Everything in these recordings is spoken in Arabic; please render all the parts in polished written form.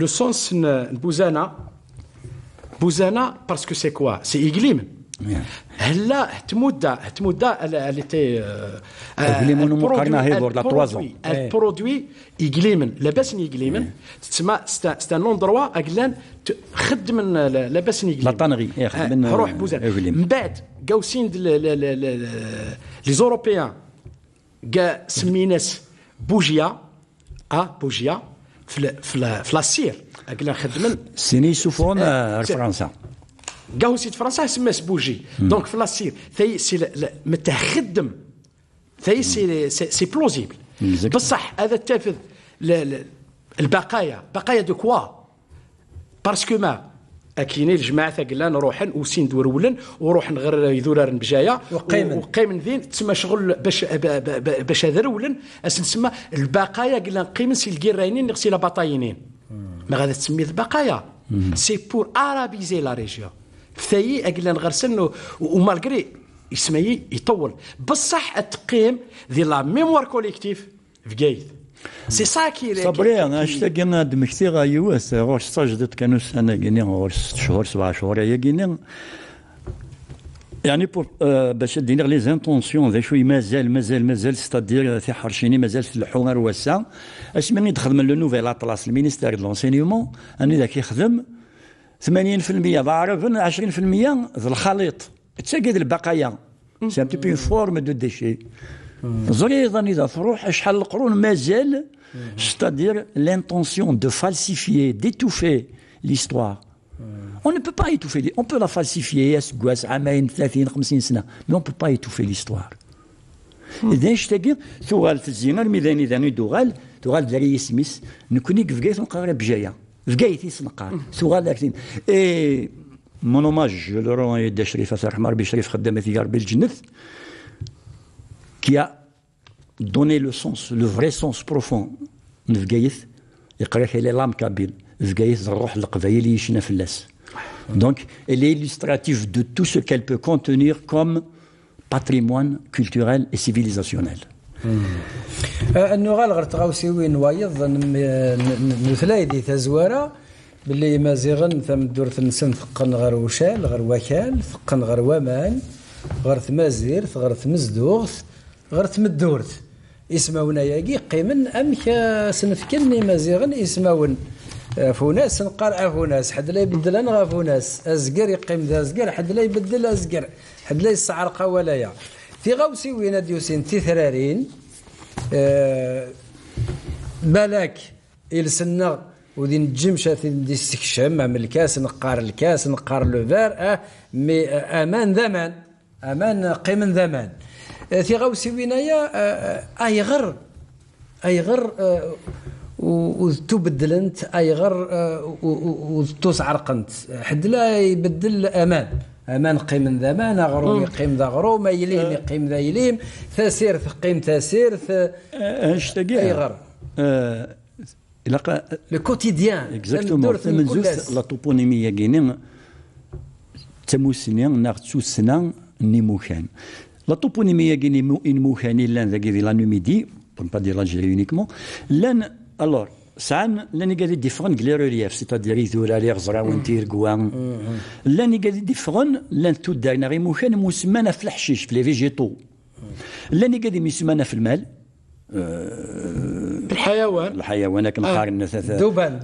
le sens Bouzana, parce que c'est quoi? C'est Iglim. هلا تمودا elle était elle produit إقليما لاباس إقليما تسمى c'est un endroit أقلان خدم من لاباس إقليم لا طانغي روح بوزان من بعد جاو سيند لي زوروبيان جا سميناس بوجيا بوجيا في لاسير أقلان خدمن سيني سوفون فرنسا قاو سيد فرنسا سماس بوجي دونك في لاسير ثاي سي متخدم ثاي سي بلوزيبل بصح هذا التافذ البقايا بقايا دو كوا باسكو ما كاينين الجماعه ثقلان نروحن وسين دورولن وروحن غير يذورارن بجايه وقيمن ذين تسمى شغل باش ذرولن اسمى البقايا قلنا قيمن سي الكيراينين نغسي لا بطاينين ما غادي تسمي البقايا سي بور ارابيزي لا ريجيون ثاي اقلنا غرسن ومالغري يسمي يطول بصح التقييم ديال لا ميموار كوليكتيف في كايث سي سا كي صبري انا اشتاقنا دمشتي غايوس غوش ساجدت كانوا سنه كيني غوش 6 شهور 7 شهور يا كيني يعني باش دينا لي زانتونسيون ذا شوي مازال ستادير في حرشيني مازال في الحوار واسع اش مني دخل من لو نوفيل اطلاس المينيستير دو لونسينيومون اني ذاك يخدم 80% ضعرف 20% ذا الخليط تساقد البقايا سي ان بي فورم دو ديشي زريضا اذا تروح شحال القرون مازال c'est-à-dire l'intention de falsifier d'étouffer l'histoire. On ne peut pas étouffer, on peut la falsifier اسكواس عامين 30 50 سنه mais on peut pas étouffer l'histoire. اذا اشتاقي ثوال في الزينه الميداني ذاني دوغال دري سميس نكوني كفكايت نقرا بجايه فكايتي سنقار ثوال داكتين اي مون اوماج لو رون يد شريف الله يرحمه ربي شريف خدامه في ربي الجنث qui a donné le sens, le vrai sens profond de Vgaïth, il est l'âme kabyle. Vgaïth, الروح القبائلي يشنا في اللاس. Donc, elle est illustrative de tout ce qu'elle peut contenir comme patrimoine culturel et civilisationnel. النغال غير تغاوسيوين وايض مثلايدي تزواره باللي مازيغن ثم دور تنسن ثقن غير وشال غير وكال ثقن غير ومان غير ثمازير غير ثمزدوغ غير ثمدورت اسماونا ياقي قيمن امك سنفكني مازيغن اسماون فوناس نقرا فوناس حد لا يبدل انا فوناس ازقر يقيم ذا ازقر حد لا يبدل ازقر حد لا يسعر قولايا في غوسي وين ديوسين تثرارين بالك السنه ودي نجمش دي استكشام مع الكاس نقار الكاس نقار لو فار مي امان ذمان امان قيمن ذمان في غوسي وينايا ايغر وتبدلنت ايغر وتسعرقنت حد لا يبدل امان قيم ذمان غروم يقيم ذا غروم يليم يقيم ذا يليم ثاسير ثقيم ثاسير ايغر لو كوتيديان اكزاكتومون من زوج لا توبونيميه كاينين تموسنين ناغتسو سنا نيموكان La toponymie qui est mouchani l'un de la Numidie, pour ne pas dire l'Algérie uniquement, l'un, alors, ça l'un est différent les reliefs, c'est-à-dire Izola, Zraouantir, Gouan. L'un est différent, l'un tout dernier mouchan, moussemana flahchish, les végétaux. L'un est moussemana fil-mal. الحيوان كنقارن دوبان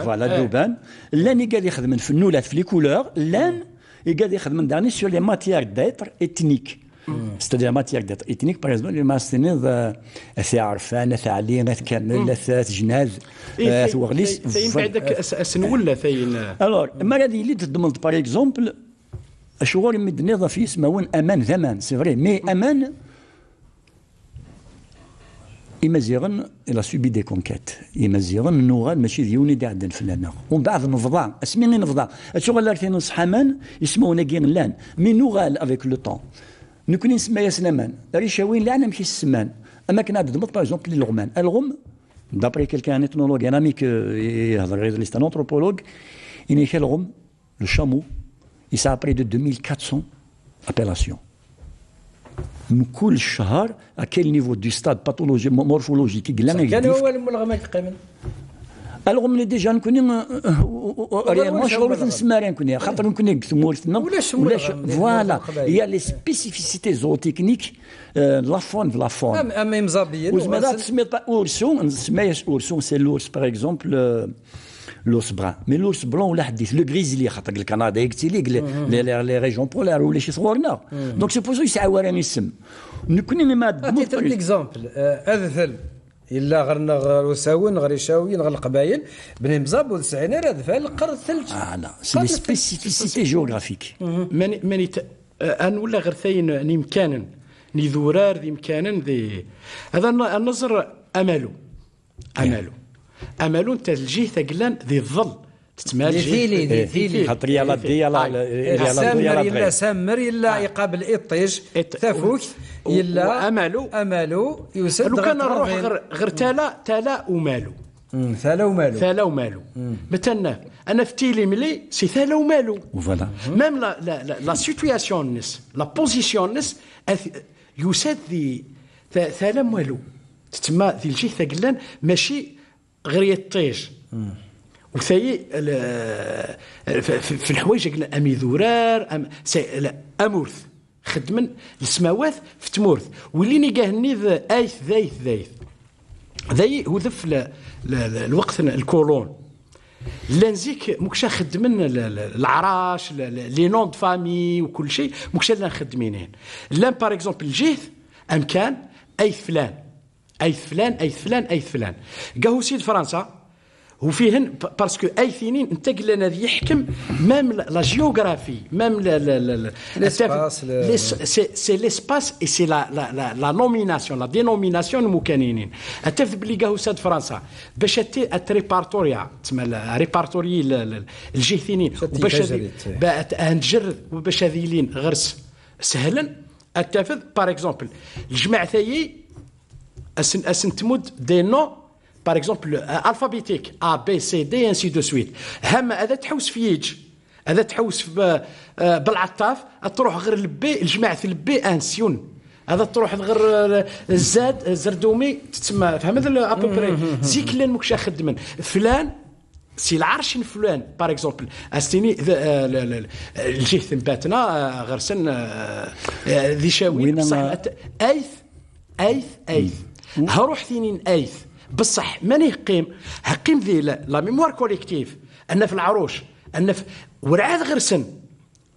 فوالا دوبان l'un est يخدم في النولات في لي كولور l'un est يخدم داني sur les matières d'être ethniques. C'est-à-dire matière d'être ethnique, par exemple, ما سنين ثا عرفان ثا علي كامل ثا جناز ثا وغليس ثاين بعدك اسنولا ثاين alors ما غادي اللي تضمن باغ اكزومبل شغل مدنيضه في اسمه امان زمان سي فري مي امان إمازيغن إلى سوبي دي كونكيت إمازيغن نوغال ماشي ديوني دي عندنا فلانا ومن بعد نفضا اسميني نفضا الشغل اللي كاين صحامان يسمونا كين لان مي نوغال افيك لو طون نكون نسمى ياسنمان ريشاوين لا انا ماشي السمان اما كنا نضمط باغ اكزومبل الغمان الغم دابري كيلكان ايتنولوج انا ميك يهضر غير ليست انثروبولوج اني الغم لو شامو يسا بري دو 2400 ابيلاسيون من كل شهر à quel niveau du stade pathologique morphologique كان هو الملغمات قيمن الوغ ملي ديجا نكوني ريالمون شغل نسمى نكوني خاطر نكوني ثمورتنا ولا فوالا هي لي سبيسيفيسيتي زوتكنيك لا فون اما مزابيين وزعما تسمي اورسون نسميها اورسون سي لورس باغ اكزومبل لورس بران مي لورس بلون ولا حديث لو غريزلي خاطر الكندا يقتي لي ريجون بولار ولا شي صغورنا دونك سي بوزو يسعوراني السم نكوني ما تيتر ليكزامبل هذا الا غرنا غروساون غريشاويين غير القبايل بني مزاب والسعينار هذا فعل القرن الثلج سي لي سبيسيفيسيتي جيوغرافيك ماني ان ولا غير ثاين يمكانا نذورار ذي يمكانا ذي هذا النظر املو انت الجيه ثقلان ذي الظل تتمال ثيلي خاطر يلا سامر يلا يقابل اطيج تفوك يلا امالو يسد لو كان نروح غير تالا ومالو ثالا ومالو مثلا انا في تيلي ملي سي ثالا ومالو فوالا ميم لا سيتوياسيون نس لا بوزيسيون نس يسد ذي ثالا والو تتما ذي الجيه ثقلان ماشي غير يطيج وثاي في الحوايج قلنا امي ذورار امورث خدمن السماوات في تمورث وليني قاهني ايث ذاي هو ذف الوقت الكولون لانزيك مكشا خدمن العراش لي نون دو فامي وكل شيء مكشا لا خدمينين لان باغ اكزومبل الجيث امكان ايث فلان قاهو سيد فرنسا وفيهن باسكو اي ثينين انت قلنا ذي يحكم ميم لا جيوغرافي ميم سي ليسباس اي سي لا نوميناسيون لا دينوميناسيون المكانيين اتف بلي قاهو ساد فرنسا باش اتريبارتوريا تسمى ريبارتوري الجيثينين وباش نجرد وباش هذيلين غرس سهلا اتفذ باغ اكزومبل الجماعه ثايي اسن تمد دي نو باغ اكزومبل الفابيتيك ا بي سي دي انسي دو سويت هما هذا تحوس في يج هذا تحوس بالعطاف تروح غير البي الجماعه البي انسيون هذا تروح غير الزاد زردومي تسمى فهم هذا ابوبري زيك لان مكشا خدمن فلان سي العرش فلان باغ اكزومبل استيني الجيه ثباتنا غير سن ذي شاوي بصح ايث هروح ثينين ايث بصح ماني حقيم ذي لا ميموار كوليكتيف ان في العروش ان في ورعاد غرسن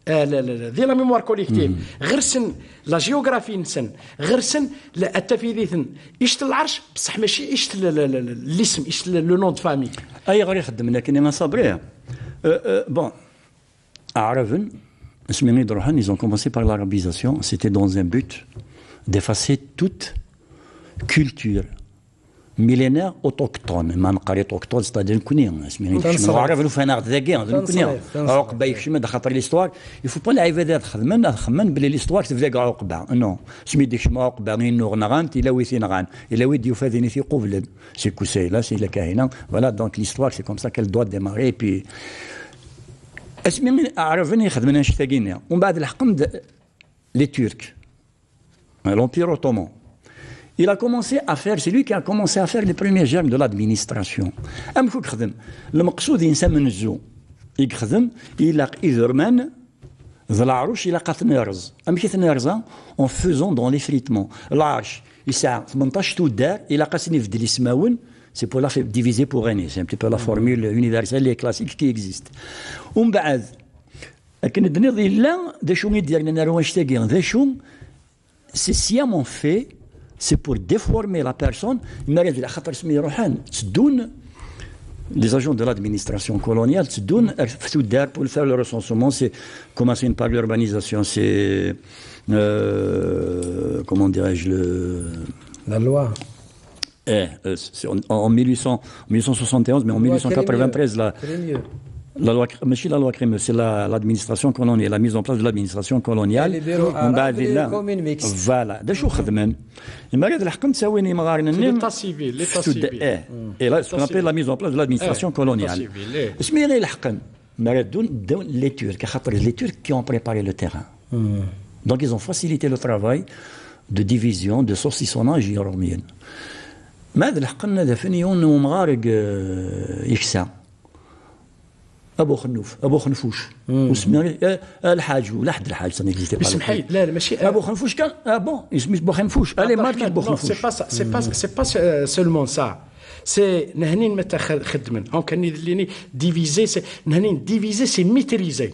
ذي لا ميموار كوليكتيف غرسن لا جيوغرافي نسن غرسن التفيديثن ايشت العرش بصح ماشي ايشت الاسم ايشت لو نون دو فامي اي غير يخدم لكن ما صابريه بون عرفن اسمي دروحان ils ont commencé par l'arabisation c'était dans un but d'effacer toute culture ميلينير اوتوكتون ما نقري اوتوكتون ستادير نكوني سميتو نعرف فانا ذاكي نكوني عقبه يكشم خاطر ليستوار يفو با العبادات خمن بلي ليستوار تبدا كاع عقبه نو سمي ديك شما عقبه نو غنغان تي لاوي ثينغان الا ويدي يفاذني في قبل سي كوسيلا سي لا كاهنه فوالا دونك ليستوار سي كوم سا كال دوا ديماري بي اسمي عرفني خدمنا شتاقينا ومن بعد الحكم لي تورك l'Empire ottoman. Il a commencé à faire, c'est lui qui a commencé à faire les premiers germes de l'administration. شو يخدم المقصود إنسان من الزو يخدم يلاق إذرمان ذا العروش يلاق ثنيرز كي ثنيرزا en faisant dans l'effritement العرش يسع 18 تودار يلاق سني في السماون c'est pour la diviser pour gagner c'est un petit peu la formule universelle et classique qui existe ومن بعد لكن الدنيا لا دا شو يدير لنا واش تاقي ذا شو c'est sciemment fait c'est pour déformer la personne المريض خاطر سمي روحان تسدون les agents de l'administration coloniale تسدون في الدار pour faire le recensement c'est commencer par l'urbanisation c'est comment dirais-je la loi en 1871 mais en 1893 la loi, mais la loi crème, c'est l'administration coloniale, la mise en place de l'administration coloniale. Voilà. De chou khadmen. Il m'a dit la حكم تساويني مغارنا l'état civil. Et là, ce qu'on appelle la mise en place de l'administration coloniale. اسمي غير الحكم. مع دون les Turcs qui ont préparé le terrain. Donc ils ont facilité le travail de division, de saucissonnage iromien. ما هذا الحق هذا فنيون ومغارق يكسى ابو خنوف ابو خنفوش وسمي الحاج ولا حد الحاج سمي كيف اسمح لي لا ماشي ابو خنفوش كان بون اسمه بو خنفوش الي ماركي بو خنفوش سي با سولمون سا سي نهنين متى خدمن اون كان ليني ديفيزي سي نهنين ديفيزي سي ميتريزي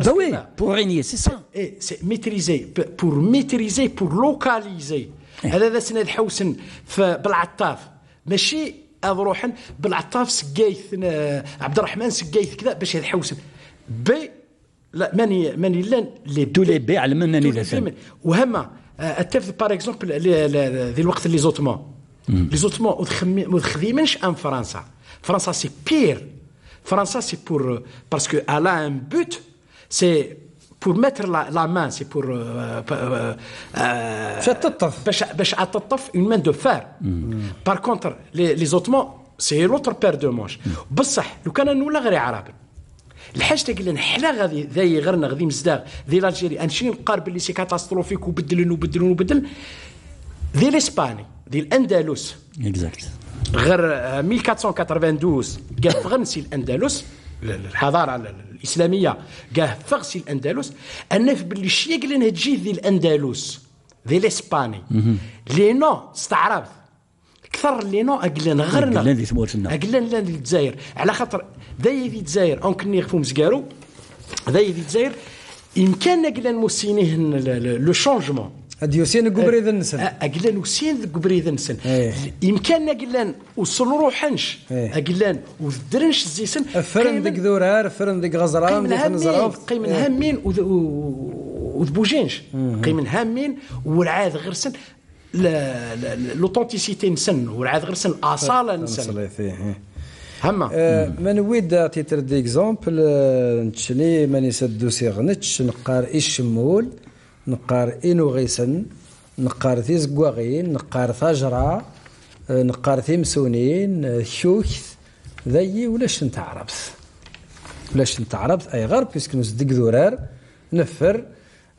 وي بور ريني سي سا اي سي ميتريزي بور ميتريزي بور لوكاليزي هذا سنة حوسن بالعطاف ماشي اروحن بالعطاف سقايث عبد الرحمن سقايث كذا باش هذا حوسن بي لا ماني لان لي دولي بي على منني لسان وهما اتف باغ اكزومبل ذي الوقت لي زوتمون وخديمنش ان فرنسا سي بير فرنسا سي بور باسكو الا ان بوت سي pour mettre la main, c'est pour باش تطف une main de fer. Par contre, les Ottomans, c'est l'autre paire de manches. بصح لو كان نولا غير عرب الحاجه قال لنا حنا غادي ذاي غيرنا غادي مزداغ ذي الجيري انشي نقارب اللي سي كاتاستروفيك وبدلوا ذي الاسباني ذي الاندلس اكزاكت غير 1492 قال فغنسي الاندلس الحضاره الاسلاميه قاه فغسي الاندلس الناس باللي شي قال لنا تجي ذي الاندلس ذي الاسباني لي نو استعربت اكثر لي نو قال لنا غرنا قال لنا الجزائر على خاطر ذي الجزائر اون يغفو مزكارو ذي الجزائر يمكن قال لنا موسينيه لو شونجمون اديوسين قبريد النسن اقلان وسين قبريد النسن يمكن اقلان وصل روحنش اقلان ودرنش زيسن فرن ديك ذورار فرن ديك غزران ديك نزراف قيمن هامين وذبوجينش قيمن هامين والعاد غرسن لوطونتيسيتي نسن والعاد غرسن الاصاله نسن هما من ويدا تيتر ديكزامبل نتشني ماني سدو سيغنتش نقار الشمول نقار إنو غيسن نقار ثيز قواغين نقار ثاجرة نقار ثيمسونين شوكث ذي ولاش نتعربت أي غير بيسك نسدق ذورار نفر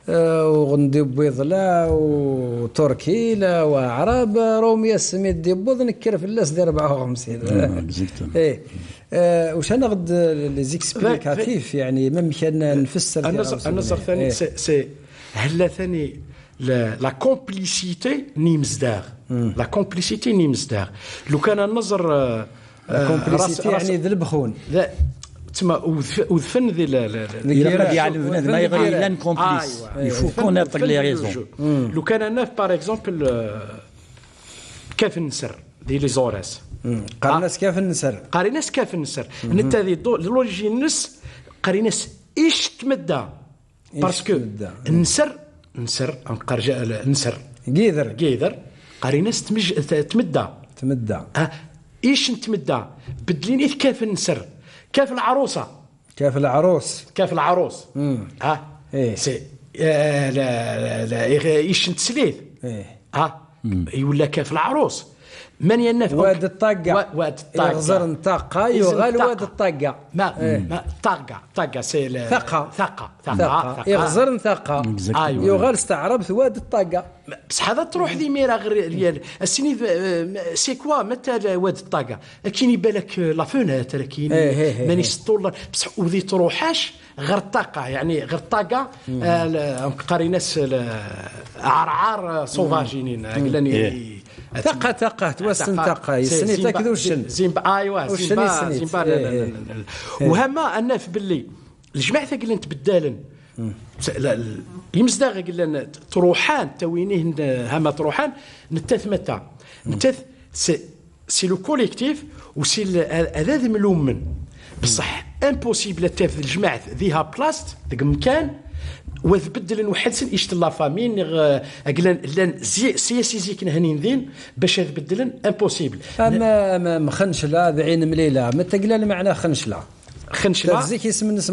وغندي بيضلا وتركي لا وعرب روميا سميت دي بوض نكر في اللاس دي 54 ايه واش انا غد لي زيكسبليكاتيف يعني ما كان نفسر النظر الثاني سي هلا ثاني لا كومبليسيتي نيمزداغ لا كومبليسيتي نيمزداغ لو كان النظر كومبليسيتي يعني ذا البخون تما وذفن ذي يعني ما يغير لان كومبليس يفوكون ابغ لي ريزون لو كان انا باغ اكزومبل كيف نسر دي لي زوراس قارناس كيف نسر انت ذي لوريجينس قارناس ايش تمدى باسكو نسر نسر قيذر قارناس تمدى ايش نتمدى بدليني كيف نسر كيف العروس ايه سي لا ايش نتسليث يقول كيف العروس من ينف واد الطاقة يغزر نطاقة يغال واد الطاقة ما طاقة سي ثقة يغزر نطاقة يغال استعربت واد الطاقة بصح هذا تروح ذي ميرا غير السنين سي كوا متى واد الطاقة كاين يبالك لا فونات كاين ماني سطول بصح وذي تروحاش غير الطاقة يعني غير الطاقة قاري ناس عرعار صوفاجينين قلاني ثقة توسن ثقة يسني تاكدو الشن ايوا زيمبا وهما الناس باللي الجماعة قال لنا تبدالن يمزداغ قال لنا تروحان توينيه هما تروحان نتث سي لو كوليكتيف وسي هذا ملومن بصح امبوسيبل تاف الجماعة ذيها بلاست ديك مكان وتبدل وحدسن ايش لا فامين اقلن لان سياسي زيك هنين ذين باش تبدلن امبوسيبل ما خنشله بعين مليله ما تقلل معناه خنشله زيك اسم الناس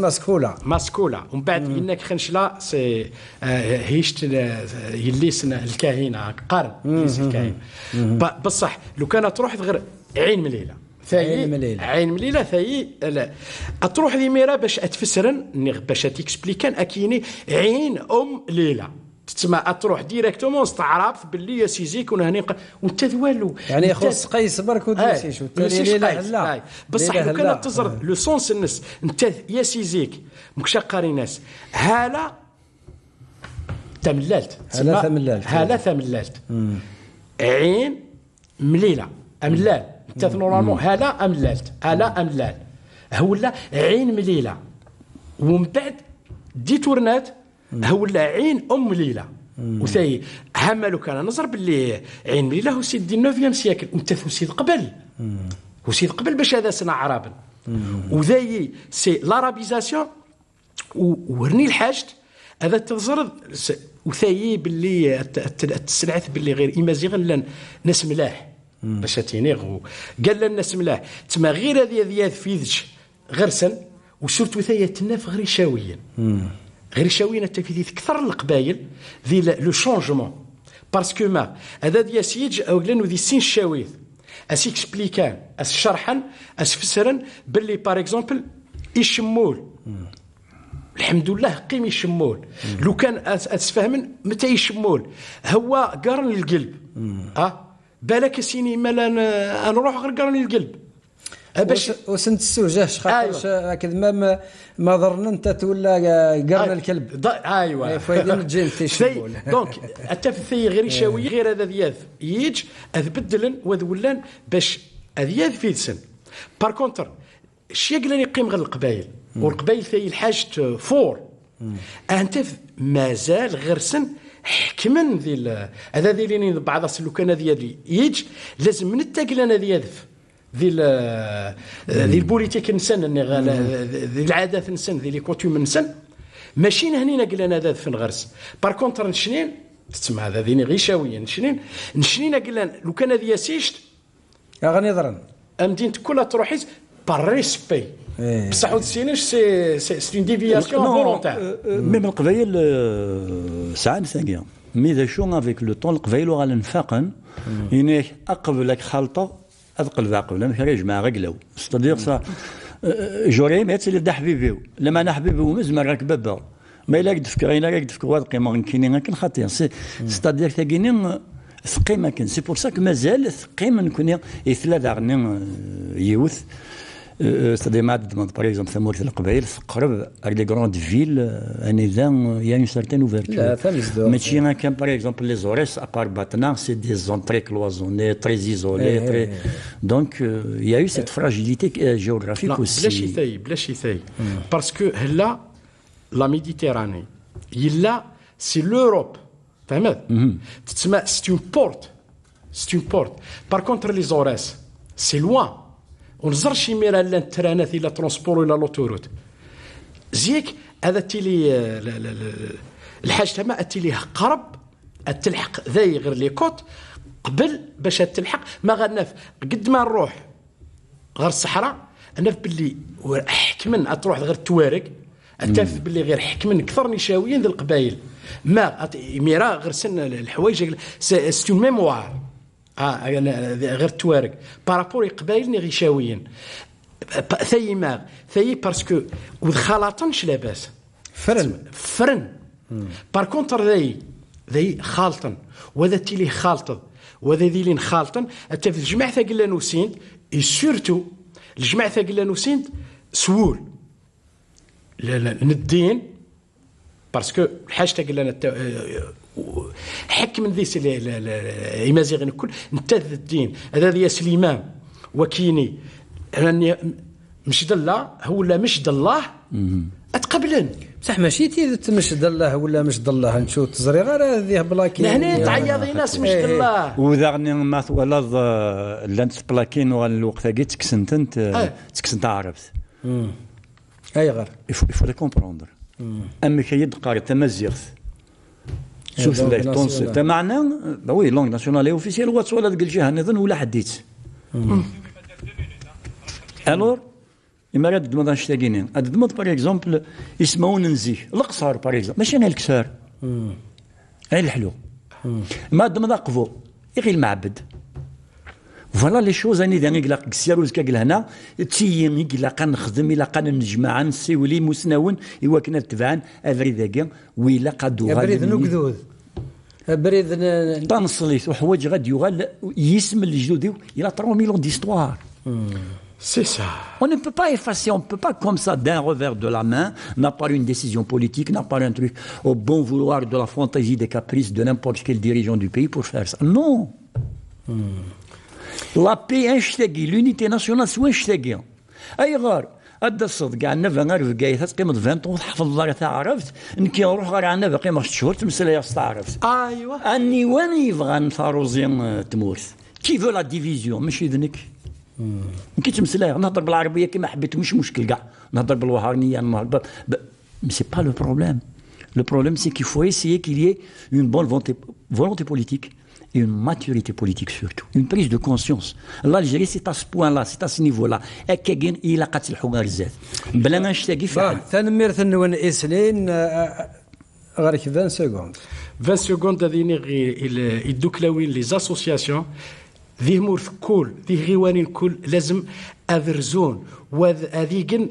ماسكولا ومن بعد انك خنشله سي هيشت يليسنا الكاهنه قرن يليس الكاهن بصح لو كانت تروح غير عين مليله عين مليله ثاي لا تروح ذي ميرا باش اتفسرن باش تيكسبليكان اكيني عين ليله تسمى تروح ديريكتومون تعرف باللي يا سيزيك هنا وانت والو يعني يخص قيس برك ودوسيش والتالي لا بصح لو كان تزرد لو سونس الناس انت يا سيزيك مكشقاري ناس هالا تمللت هالا ثمللت عين مليله املال انت نورمالمون هالا املال هولا عين مليله ومن بعد ديتورنات هولا عين مليله وثاي هما لو كان نظر باللي عين مليله هو سيد 9 سياكل وانت سيد قبل وسيد قبل باش هذا سنا عربا وذاي سي لارابيزاسيون ورني الحاجت هذا تزرد وثاي باللي تسلعت باللي غير ايمازيغن لان ناس ملاح باش تينيغ قال لنا الناس ملاح تما غير هذه فيذش غرسن وسورتو ثاي تناف غير شاويين غير شاويين حتى في اكثر القبائل ذي لو شونجمون باسكو ما هذا ديال سيج او لانه ذي سين شاويث اس اكسبليكان اس شرحا اس فسرا باللي بار اكزومبل يشمول الحمد لله قيم يشمول لو كان اسفهمن متى يشمول هو قرن القلب بالك سيني مالا نروح غير قرن القلب باش وسنت السوجه خاطر كذا ما ضرنا انت تولى قرن الكلب ايوا فايدين الجين تيشمول دونك حتى في غير شاوي غير هذا ديال يج اذبدلن وذولان باش هذا في سن بار كونتر شي قال يقيم غير القبائل والقبائل في الحاجه فور انت مازال غير سن حكمن ذي هذا ذي بعض لو كان ديال يج لازم من التاكلانه ديال ذي البوليتيك نسن ذي العادات نسن ذي لي كوتيوم نسن ماشي هنينا قلنا هذا في الغرس بار كونتر نشنين تسمع هذا ذيني غير شاويه نشنين قلنا لو كان هذه سيشت غني ضرن مدينه كلها تروحيز بار ريسبي بصح السينيش سي اون ديفياسيون فولونتير ميم القبائل ساعات ثانيه مي ذا شو افيك لو طون القبائل غنفاقن يعني اقبلك خلطه أثقل عقب لما كان يجمع غقلو ستادير صا جوري مات اللي دا حبيبي لما انا حبيبي ومزمر راك بابا ما الا تفكر انا راك تفكر واحد قيمه كاينين كان خاطر ستادير ثقينين ثقيمه كان سي بور سا مازال ثقيمه نكون ثلاثه غني يوث ستادير ما عاد باغ اكزومبل ثمورة القبائل قرب لي غروند فيل انذا يا اون سارتين اوفرتور ماشي كان باغ اكزومبل لي زوريس ابار باتنا سي دي زون تري كلوزوني تري ايزولي تري دونك يا يو سيت فراجيليتي جيوغرافيك اوسي بلا شي ثاي باسكو هلا لا ميديتيراني يلا سي لوروب فهمت تسمى سي اون بورت بار كونتر لي زوريس سي لوان ونزر شي ميرا لا ترانات الى ترونسبور ولا لوتوروت زيك هذا تيلي الحاج تما تيلي قرب تلحق ذاي غير لي كوت قبل باش تلحق ما غنف قد ما نروح غير الصحراء انا باللي حكمن تروح غير التوارق اتف باللي غير حكمن اكثر نشاويين ذي القبائل ما ميرا غير سن الحوايج سي اون ميموار غير التوارق بارابور قبائل غيشاويين ثاي باسكو وخلطنش لاباس فرن بار كونتر ذي خالطن وذا تيلي خالط وذا ذيلين خالطن حتى في الجماعه ثقل نوسيند اي سورتو الجماعه ثقل نوسيند سول الدين باسكو الحاجه ثقل لنا حكم ذي يمازيغن الكل انتذ الدين هذا ذي سليمان وكيني يعني مش دالله هو لا مش دالله اتقبلن بصح ماشي مش دالله ولا مش دالله نشوف تزري غير هذه بلاكين هنا تعياضي ناس مش دالله وذا غني ما ولا لانت بلاكين والوقت كي تكسنت انت تكسنت عرفت اي غير يفو لي كومبروندر اما كيد قاري تمزيغ شوف التونسي تمعنا وي لونغ ناسيونال اوفيسيال واتس ولا ديك الجهه نظن ولا حديت الور اما راد دمضان شتاقينين هاد دمض باغ اكزومبل يسمعون نزيه القصار باغ اكزومبل ماشي غير الكسار غير الحلو ما دمض قفو غير المعبد فوالا لي شوز اني داني قلا كسيروز كاقل هنا تيين قلا كنخدم الا كان نجمع نسيولي مسناون ايوا كنا تبعان افري ذاكا ويلا قادو افري ذنوك ذوذ بريد تنصليت وحوايج غادي يغال يسم الجدود الى 3 مليون ديستوار. C'est ça. On ne peut pas effacer, on ne peut pas comme ça d'un revers de la main, n'a pas une décision politique, n'a pas un truc au bon vouloir de la fantaisie des caprices de n'importe quel dirigeant du pays pour faire ça. Non. La paix انشتاقي l'unité nationale سوا انشتاقي. اي غار هذا الصدق كاع نفا غير في كايث تقيم 20 وتحفظ الله تعرفت نكي نروح غير عندنا باقي ما شهور تمسلا استعرفت. ايوا اني وين يبغى نثاروزيان تمورث كي فو لا ديفيزيون ماشي ذنك. كي تمسلا نهضر بالعربيه كيما حبيت مش مشكل كاع نهضر بالوهرانيه نهضر مي سي با لو بروبليم. Le problème, c'est qu'il faut essayer qu'il y ait une bonne volonté politique et une maturité politique surtout, une prise de conscience. L'Algérie, c'est à ce point-là, c'est à ce niveau-là. Il a قتل الحوار الزاد. بلا ما نشتاقي فعلا. ثنمير ثنون إسنين غير 20 سكوند. 20 سكوند هذيني يدوكلاوين لي زاسوسياسيون ذي مورث كل ذي غيوانين كل لازم أذرزون وذيقن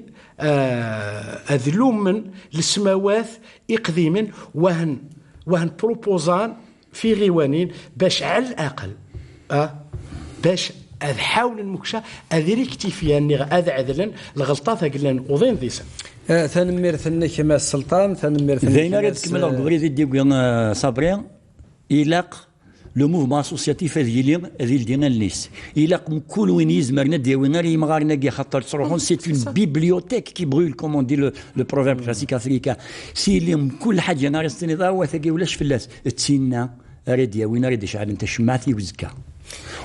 أذلومن للسماوات إقديما وهن بروبوزان في غيوانين باش على الأقل باش أحاول المكشة أذريكتي فيها أني أذ عذلا الغلطات قلنا وضين ذيسا ثنمير ثنك ما السلطان ثنمير ثنك ذينا ريت كمل غريزي ديال صابرين إلاق لو موفمون اسوسياتيف هذه ديالنا الناس الا كل وين يزمرنا ديالنا راه مغارنا كي خاطر تروحون سي اون بيبليوتيك كي بغول كومون دي لو بروفيرب كلاسيك افريكان سي اللي كل حاجه نهار السنه وثاقي ولاش فلاس تسينا راه ديالنا راه شحال انت شمعتي وزكا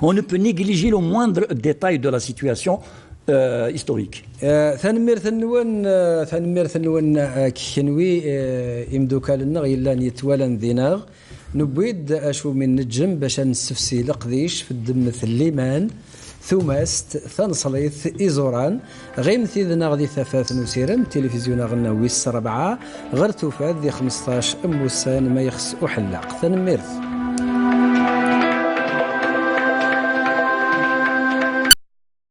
اون بو نيغليجي لو موندر ديتاي دو لا سيتوياسيون هيستوريك. ثنمير ثنون كينوي امدوكالنا غيلان يتوالن ديناغ نبويد أشو من نجم باش نستفسي لقديش في الدم الليمان ثماست ثنصليث إيزوران غيم ثيذنا غدي ثفاث نسيرم تلفزيون غنا ويس 4 غير توفاد ذي 15 أموسان ما يخص أحلاق ثنميرث.